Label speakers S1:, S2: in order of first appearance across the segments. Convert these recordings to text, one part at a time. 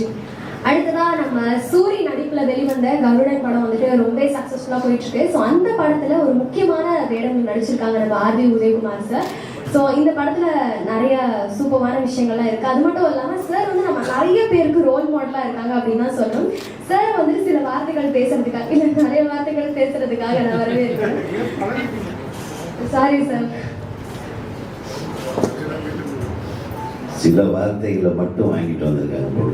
S1: Technology. அடுத்ததா நம்ம சூரி நடிப்புல வெளிவந்த கருடன் படம் வந்துட்டு ரொம்ப சக்சஸ்ஃபுல்லா போயிட்டு இருக்கு. ஸோ அந்த படத்துல ஒரு முக்கியமான வேடம் நடிச்சிருக்காங்க நம்ம ஆர்வி உதயகுமார் சார். ஸோ இந்த படத்துல நிறைய சூப்பரான விஷயங்கள்லாம் இருக்கு. அது மட்டும் இல்லாம சார் வந்து நம்ம நிறைய பேருக்கு ரோல் மாடலா இருக்காங்க அப்படின்னு தான் சொல்லணும். சார் வந்து சில வார்த்தைகள் பேசுறதுக்காக இல்ல நிறைய வார்த்தைகள் பேசுறதுக்காக நான் வரவே இருக்கேன். Sorry sir.
S2: சில வார்த்தைகளை மட்டும் வாங்கிட்டு வந்திருக்காங்க போல.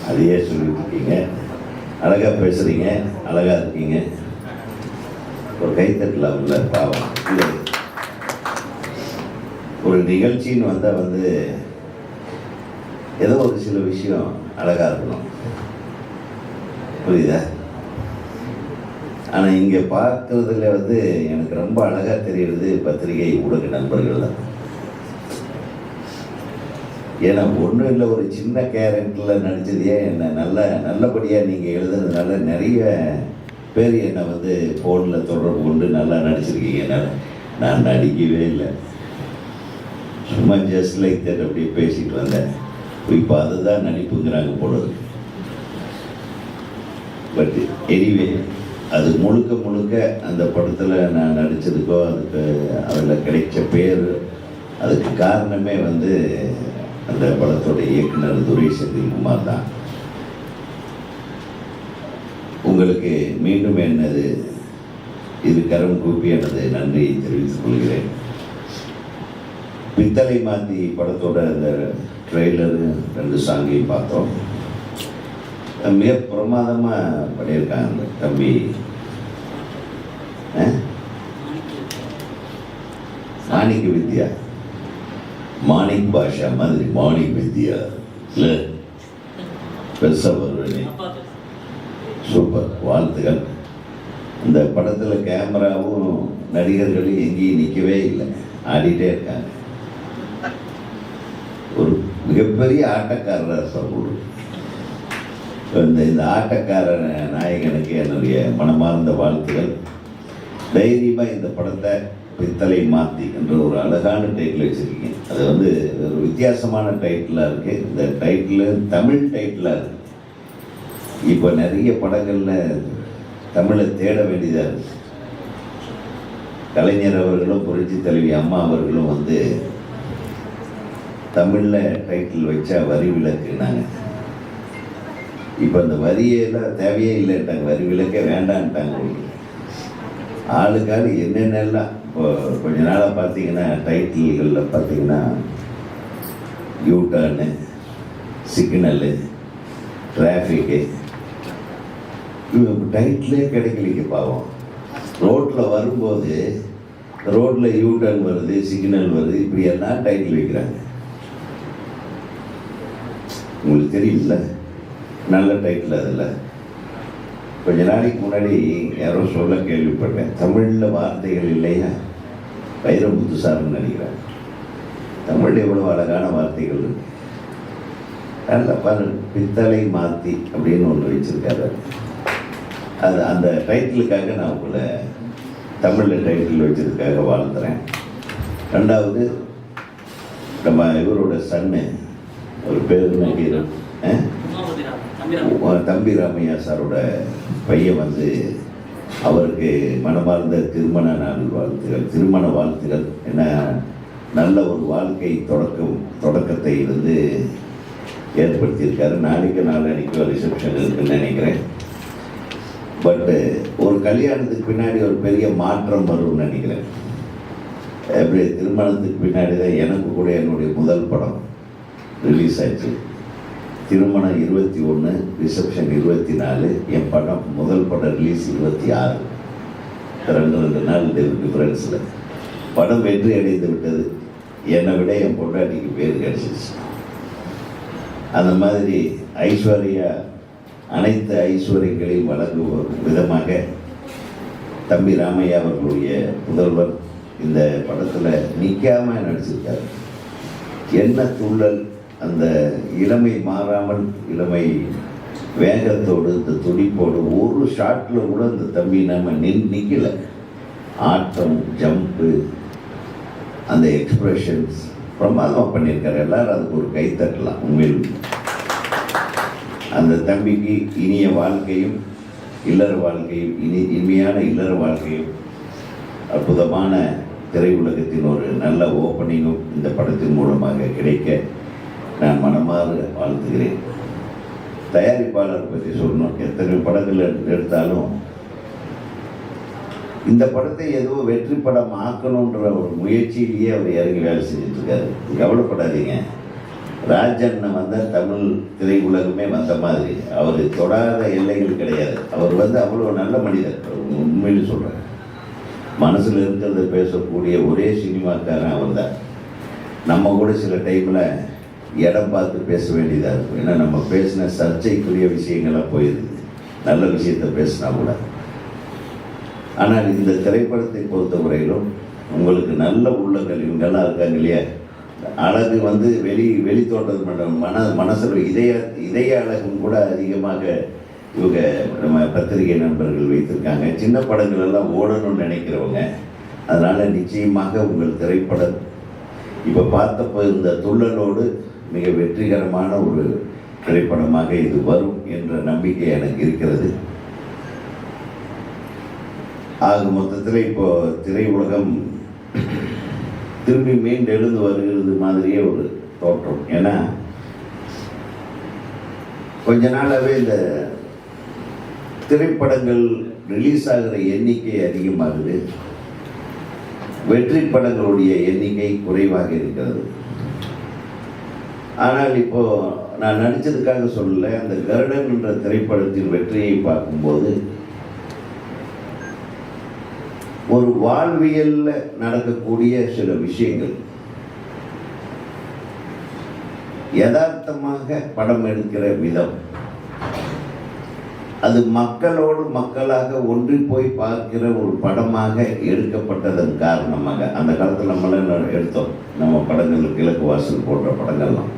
S2: அதையே சொல்லிட்டு இருக்கீங்க. அழகா பேசுறீங்க, அழகா இருக்கீங்க. ஒரு கைத்தட்டலாம் இல்லை பாவம். இல்லை, ஒரு நிகழ்ச்சின்னு வந்தால் வந்து ஏதோ ஒரு சில விஷயம் அழகா இருக்கணும், புரியுதா? ஆனால் இங்கே பார்க்கறதுல வந்து எனக்கு ரொம்ப அழகாக தெரிகிறது பத்திரிகை ஊடக நண்பர்கள் தான். ஏன்னா ஒன்றும் இல்லை, ஒரு சின்ன கேரக்டரில் நடித்ததையே என்னை நல்லபடியாக நீங்கள் எழுதுனதுனால நிறைய பேர் என்னை வந்து ஃபோனில் தொடர்பு கொண்டு நல்லா நடிச்சிருக்கீங்க. நான் நடிக்கவே இல்லை, சும்மா ஜஸ்ட் லைக் தட் அப்படியே பேசிட்டு வந்தேன். இப்போ அதுதான் நடிப்புங்கிறாங்க போல. பட் எனிவே, அது முழுக்க அந்த படத்தில் நான் நடித்ததுக்கோ அதுக்கு அதில் கிடைச்ச பேர், அதுக்கு காரணமே வந்து அந்த படத்தோட இயக்குனர் துரை செந்தில்குமார் தான். உங்களுக்கு மீண்டும் என்னது இது கரம் கூப்பி எனது நன்றியை தெரிவித்துக் கொள்கிறேன். பித்தளை மாத்தி படத்தோட அந்த ட்ரெய்லரு 2 சாங்கையும் பார்த்தோம். மிக பிரமாதமாக பண்ணியிருக்காங்க தம்பி. மாணிக்க வித்யா, மாணிக் பாஷா மாதிரி மாணிக் வித்யா இல்லை, பெருசாக வருவேன். சூப்பர், வாழ்த்துக்கள். இந்த படத்தில் கேமராவும் நடிகர்களும் எங்கேயும் நிற்கவே இல்லை, ஆடிட்டே இருக்காங்க. ஒரு மிகப்பெரிய ஆட்டக்காரராக சொல்லுவோம். இந்த ஆட்டக்கார நாயகனுக்கு என்னுடைய மனமார்ந்த வாழ்த்துக்கள். தைரியமாக இந்த படத்தை பித்தளை மாத்தி என்ற ஒரு அழகான டைட்டில் வச்சுருக்கீங்க. அது வந்து ஒரு வித்தியாசமான டைட்டிலாக இருக்குது. இந்த டைட்டில் தமிழ் டைட்டிலாக இருக்குது. இப்போ நிறைய படங்களில் தமிழை தேட வேண்டியதாக இருக்குது. கலைஞர் அவர்களும் புரட்சி தலைவி அம்மா அவர்களும் வந்து தமிழில் டைட்டில் வச்சா வரி விலக்குனாங்க. இப்போ அந்த வரியெல்லாம் தேவையே இல்லைட்டாங்க, வரி விலக்கே வேண்டான்ட்டாங்க. ஆளுக்காள் என்னென்னலாம் இப்போ கொஞ்ச நாளாக பார்த்தீங்கன்னா டைட்டில்களில் பார்த்தீங்கன்னா யூட்டர்னு, சிக்னலு, டிராஃபிக்கு, டைட்டிலே கிடைக்கலிங்க பாவம். ரோட்டில் வரும்போது ரோட்டில் யூட்டர்ன் வருது, சிக்னல் வருது, இப்படி எல்லாம் டைட்டில் வைக்கிறாங்க. உங்களுக்கு தெரியுமில்ல, நல்ல டைட்டில். அதில் கொஞ்ச நாளைக்கு முன்னாடி யாரோ சொல்ல கேள்விப்பட்டேன், தமிழில் வார்த்தைகள் இல்லையா, வைரமுத்து சார்னு நினைக்கிறேன். தமிழில் எவ்வளோ அழகான வார்த்தைகள் இருக்கு. நல்ல பித்தளை மாத்தி அப்படின்னு ஒன்று வச்சிருக்காரு. அது அந்த டைட்டிலுக்காக நான் உங்களை தமிழில் டைட்டில் வச்சதுக்காக வாழ்த்துறேன். 2வது, நம்ம இவரோட சன்னு ஒரு பேர் நடிகர் தம்பி ராமையா சாரோட பையன் வந்து அவருக்கு மனமார்ந்த திருமண நாள் வாழ்த்துகள், திருமண வாழ்த்துகள். என்ன நல்ல ஒரு வாழ்க்கை தொடக்கத்தை வந்து ஏற்படுத்தியிருக்காரு. நாளைக்கு ரிசப்ஷன் இருக்குன்னு நினைக்கிறேன். பட்டு ஒரு கல்யாணத்துக்கு பின்னாடி ஒரு பெரிய மாற்றம் வரும்னு நினைக்கிறேன். எப்படி திருமணத்துக்கு பின்னாடி தான் எனக்கு கூட என்னுடைய முதல் படம் ரிலீஸ் ஆச்சு. திருமணம் 21, ரிசப்ஷன் 24, என் படம் முதல் படம் ரிலீஸ் 26. 2 நாள் டிஃபரன்ஸில் படம் வெற்றி அடைந்து விட்டது. என்னை விட என் பொண்டாட்டிக்கு பேர் கிடைச்சிச்சு. அந்த மாதிரி ஐஸ்வர்யா அனைத்து ஐஸ்வர்யங்களையும் வழங்கும் விதமாக தம்பி ராமையா அவர்களுடைய புதல்வர் இந்த படத்தில் நிற்காம நடிச்சிருக்காரு. என்ன துள்ளல், அந்த இளமை மாறாமல் இளமை வேகத்தோடு இந்த துடிப்போடு ஒரு ஷாட்டில் கூட இந்த தம்பி நம்ம நிற்கலை. ஆட்டம், ஜம்ப்பு, அந்த எக்ஸ்பிரஷன்ஸ் பிரமாதமாக பண்ணியிருக்காரு. எல்லாரும் அதுக்கு ஒரு கை தட்டலாம். உண்மையில் அந்த தம்பிக்கு இனிய வாழ்க்கையும் இல்லற வாழ்க்கையும் இனிமையான இல்லற வாழ்க்கையும் அற்புதமான திரையுலகத்தின் ஒரு நல்ல ஓப்பனிங்கும் இந்த படத்தின் மூலமாக கிடைக்க நான் மனமாற வாழ்த்துகிறேன். தயாரிப்பாளர் பற்றி சொல்லணும். எத்தனை படங்கள் எடுத்தாலும் இந்த படத்தை ஏதோ வெற்றி படம் ஆக்கணுன்ற ஒரு முயற்சியிலேயே அவர் இறங்கி வேலை செஞ்சுட்டு இருக்காரு. கவலைப்படாதீங்க. ராஜண்ணன் வந்தால் தமிழ் திரையுலகமே வந்த மாதிரி. அவர் தொடாத எல்லைகள் கிடையாது. அவர் அவ்வளோ நல்ல மனிதர். உண்மையில சொல்கிறேன். மனசில் இருக்கிறத பேசக்கூடிய ஒரே சினிமாக்காரன் அவர் தான். நம்ம கூட சில டைமில் இடம் பார்த்து பேச வேண்டியதாக இருக்கும். ஏன்னா நம்ம பேசின சர்ச்சைக்குரிய விஷயங்கள்லாம் போயிருக்கு. நல்ல விஷயத்தை பேசினா கூட. ஆனால் இந்த திரைப்படத்தை பொறுத்தவரையிலும் உங்களுக்கு நல்ல உள்ளங்கள் இவங்கெல்லாம் இருக்காங்க இல்லையா. அழகு வெளி தோட்டம் மனசில் இதய அழகும் கூட அதிகமாக இவங்க நம்ம பத்திரிகை நண்பர்கள் வைத்திருக்காங்க. சின்ன படங்கள் எல்லாம் ஓடணும்னு நினைக்கிறவங்க. அதனால் நிச்சயமாக உங்கள் திரைப்படம் இப்போ பார்த்தப்போ இருந்த துள்ளலோடு மிக வெற்றிகரமான ஒரு திரைப்படமாக இது வரும் என்ற நம்பிக்கை எனக்கு இருக்கிறது. ஆக மொத்தத்தில் இப்போ திரையுலகம் திரும்பி மீண்டெழுந்து வருகிறது மாதிரியே ஒரு தோற்றம். ஏன்னா கொஞ்ச நாளாகவே இந்த திரைப்படங்கள் ரிலீஸ் ஆகிற எண்ணிக்கை அதிகமாகுது, வெற்றி படங்களுடைய எண்ணிக்கை குறைவாக இருக்கிறது. ஆனால் இப்போ நான் நடித்ததுக்காக சொல்லலை. அந்த கருடன் என்ற திரைப்படத்தின் வெற்றியை பார்க்கும்போது ஒரு வாழ்வியல்ல நடக்கக்கூடிய சில விஷயங்கள் யதார்த்தமாக படம் எடுக்கிற விதம், அது மக்களோடு மக்களாக ஒன்றி போய் பார்க்கிற ஒரு படமாக எடுக்கப்பட்டதன் காரணமாக அந்த காலத்தில் நம்மளாம் எடுத்தோம். நம்ம படங்கள் கிழக்கு வாசல் போன்ற படங்கள்லாம்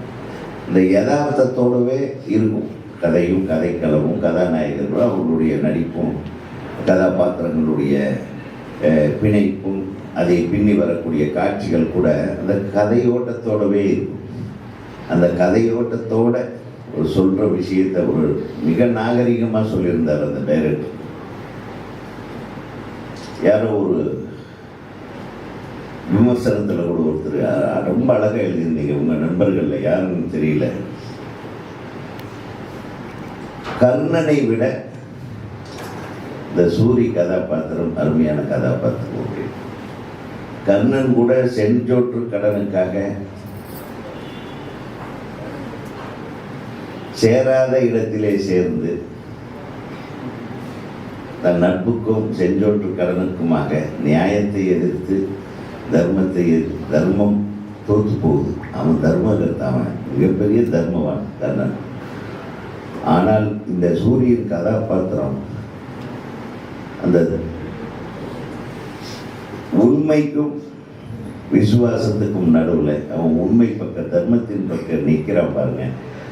S2: இந்த யதார்த்தத்தோடவே இருக்கும். கதையும் கதைக்களமும் கதாநாயகர்களும் அவங்களுடைய நடிப்பும் கதாபாத்திரங்களுடைய பிணைப்பும் அதை பின்னி வரக்கூடிய காட்சிகள் கூட அந்த கதையோட்டத்தோடவே இருக்கும். அந்த கதையோட்டத்தோட ஒரு சொல்கிற விஷயத்தை ஒரு மிக நாகரிகமாக சொல்லியிருந்தார் அந்த டைரக்டர். யாரோ ஒரு விமர்சனத்தில் கூட ஒருத்தர் ரொம்ப அழகாக எழுதியிருந்தீங்க. உங்கள் நண்பர்களில் யாருன்னு தெரியல. கர்ணனை விட இந்த சூரி கதாபாத்திரம் அருமையான கதாபாத்திரம். ஓகே, கர்ணன் கூட செஞ்சோற்று கடனுக்காக சேராத இடத்திலே சேர்ந்து தன் நட்புக்கும் செஞ்சோற்று கடனுக்குமாக நியாயத்தை எதிர்த்து தர்மம் தோற்று போகுது. அவன் அவன் மிகப்பெரிய தர்மவான் கர்ணன். ஆனால் இந்த சூரியன் கதாபாத்திரம் அந்த உண்மைக்கும் விசுவாசத்துக்கும் நடுவில் அவன் உண்மை பக்கம் தர்மத்தின் பக்கம் நிற்கிறான் பாருங்க.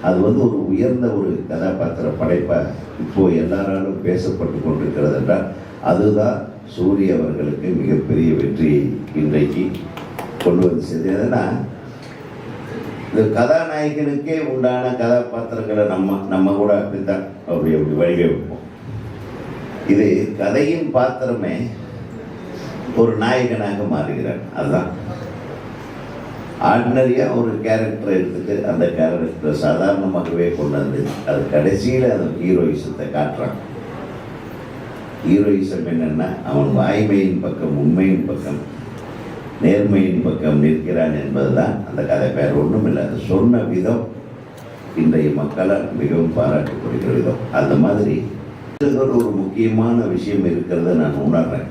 S2: அது ஒரு உயர்ந்த ஒரு கதாபாத்திர படைப்பாக இப்போ எல்லாராலும் பேசப்பட்டு கொண்டிருக்கிறது என்றால் அதுதான் சூரிய அவர்களுக்கு மிகப்பெரிய வெற்றியை இன்றைக்கு கொண்டு வந்து செய்தது. ஏன்னா இந்த கதாநாயகனுக்கே உண்டான கதாபாத்திரங்களை நம்ம கூட அப்படித்தான் அப்படி வடிவமைப்போம். இது கதையின் பாத்திரமே ஒரு நாயகனாக மாறுகிறார். அதுதான் ஆர்டினரியாக ஒரு கேரக்டரை எடுத்துட்டு அந்த கேரக்டரை சாதாரணமாகவே கொண்டு வந்து அது கடைசியில் அந்த ஹீரோயிசத்தை காட்டுறான். ஹீரோயிசம் என்னென்னா அவன் வாய்மையின் பக்கம் உண்மையின் பக்கம் நேர்மையின் பக்கம் நிற்கிறான் என்பதுதான் அந்த கதை. பேர் ஒன்றும் இல்லை. அது சொன்ன விதம் இன்றைய மக்களால் மிகவும் பாராட்டப்படுகிற விதம். அந்த மாதிரி ஒரு முக்கியமான விஷயம் இருக்கிறத நான் உணர்றேன்.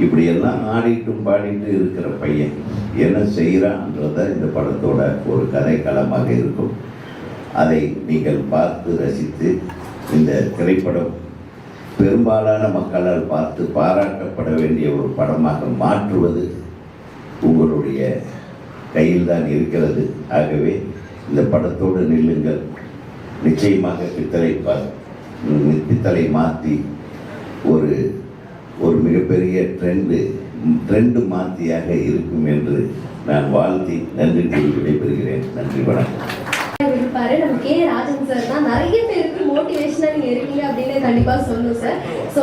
S2: இப்படியெல்லாம் ஆடிட்டும் பாடிட்டு இருக்கிற பையன் என்ன செய்கிறான்றத இந்த படத்தோட ஒரு கதைக்களமாக இருக்கும். அதை நீங்கள் பார்த்து ரசித்து இந்த திரைப்படம் பெரும்பாலான மக்களால் பார்த்து பாராட்டப்பட வேண்டிய ஒரு படமாக மாற்றுவது உங்களுடைய கையில் தான் இருக்கிறது. ஆகவே இந்த படத்தோடு நில்லுங்கள். நிச்சயமாக பித்தளை மாற்றி ஒரு மிகப்பெரிய ட்ரெண்டு மாற்றியாக இருக்கும் என்று நான் வாழ்த்தி நன்றி கூறி விடைபெறுகிறேன். நன்றி, வணக்கம்.
S1: இருப்பாரு. நம்ம கே ராஜன் சார் தான் நிறைய பேருக்கு மோட்டிவேஷனா நீங்க இருக்கீங்க அப்படின்னு கண்டிப்பா சொல்லணும் சார். ஸோ